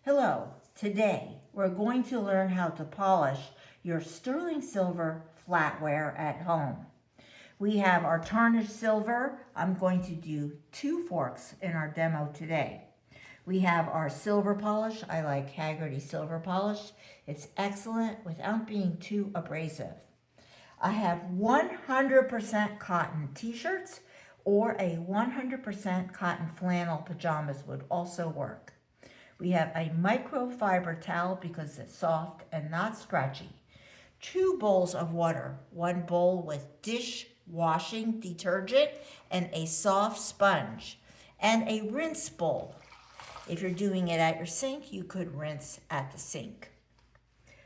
Hello, today we're going to learn how to polish your sterling silver flatware at home. We have our tarnished silver. I'm going to do 2 forks in our demo today. We have our silver polish. I like Hagerty Silver Polish. It's excellent without being too abrasive. I have 100% cotton t-shirts, or a 100% cotton flannel pajamas would also work. We have a microfiber towel because it's soft and not scratchy. 2 bowls of water, 1 bowl with dishwashing detergent and a soft sponge, and a rinse bowl. If you're doing it at your sink, you could rinse at the sink.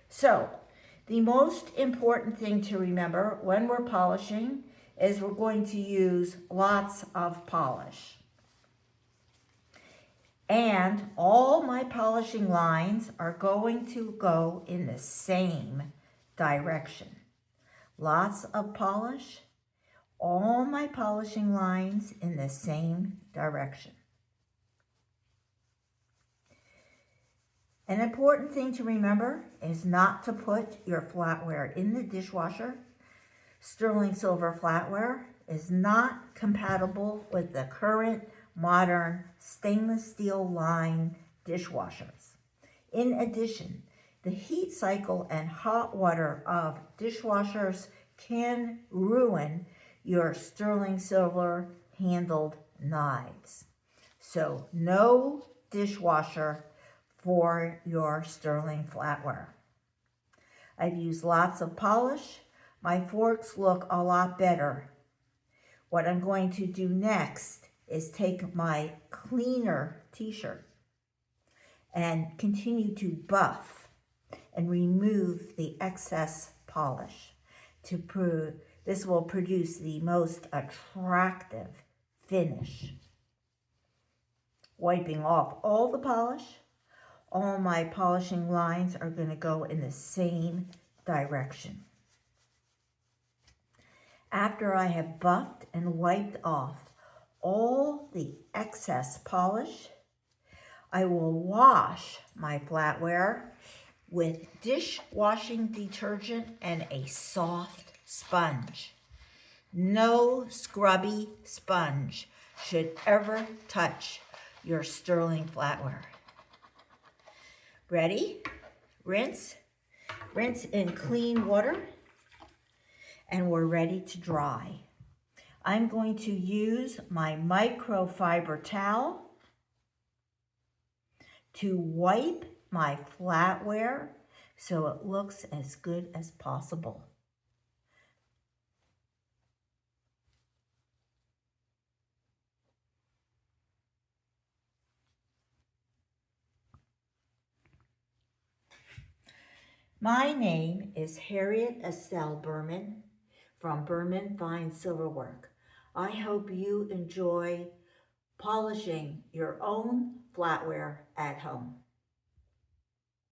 So, the most important thing to remember when we're polishing is we're going to use lots of polish. And all my polishing lines are going to go in the same direction. Lots of polish, all my polishing lines in the same direction. An important thing to remember is not to put your flatware in the dishwasher. Sterling silver flatware is not compatible with the current modern stainless steel line dishwashers. In addition, the heat cycle and hot water of dishwashers can ruin your sterling silver handled knives. So no dishwasher for your sterling flatware. I've used lots of polish. My forks look a lot better. What I'm going to do next is take my cleaner t-shirt and continue to buff and remove the excess polish. This will produce the most attractive finish. Wiping off all the polish, all my polishing lines are going to go in the same direction. After I have buffed and wiped off all the excess polish, I will wash my flatware with dishwashing detergent and a soft sponge. No scrubby sponge should ever touch your sterling flatware. Ready? Rinse. Rinse in clean water. And we're ready to dry. I'm going to use my microfiber towel to wipe my flatware so it looks as good as possible. My name is Harriet Estelle Berman from Berman Fine Silverwork. I hope you enjoy polishing your own flatware at home.